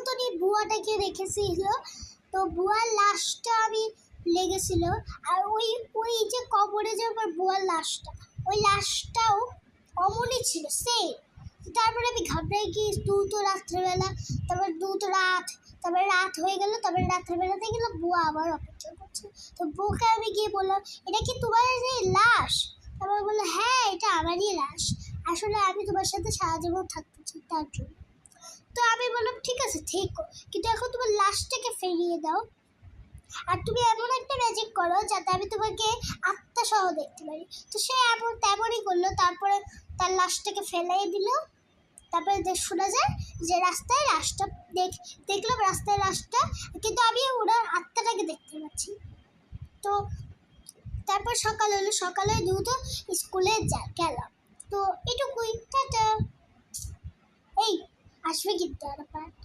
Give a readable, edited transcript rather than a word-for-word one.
মতনই বুয়াটাকে রেখেছিল। তো বুয়ার লাশটা আমি লেগেছিল, আর ওই ওই যে কবরে যে আমার বুয়ার লাশটা, ওই লাশটাও অমনই ছিল সেম। তারপরে আমি ঘাবড়াই গিয়ে দ্রুত রাত্রেবেলা, তারপরে রাত হয়ে গেল, তারপরে রাত্রেবেলাতে গেলাম, বুয়া আবার অপেক্ষা করছে। তো বউকে আমি গিয়ে বললাম, এটা কি তোমার এই লাশ? তারপরে বললো, হ্যাঁ এটা আমারই লাশ, আসলে আমি তোমার সাথে সারা জীবন থাকতে চাই তার জন্য। তো আমি বললাম, ঠিক আছে থেকো, কিন্তু এখন তোমার লাশটাকে ফিরিয়ে দাও, আর তুমি এমন একটা ম্যাজিক করো যাতে আমি তোমাকে আত্মা সহ দেখতে পারি। তো সে তেমনই করলো। তারপরে তার লাশটাকে ফেলাই দিল। তারপরে শোনা যায় যে রাস্তায় লাশটা দেখলাম রাস্তায় লাশটা, কিন্তু আমি ওনার আত্মাটাকে দেখতে পাচ্ছি। তো তারপর সকাল হলো, সকালে দ্রুত স্কুলে গেলাম। তো এটুকুই, টাটা। এই আসবে কিন্তু আর পার্ট।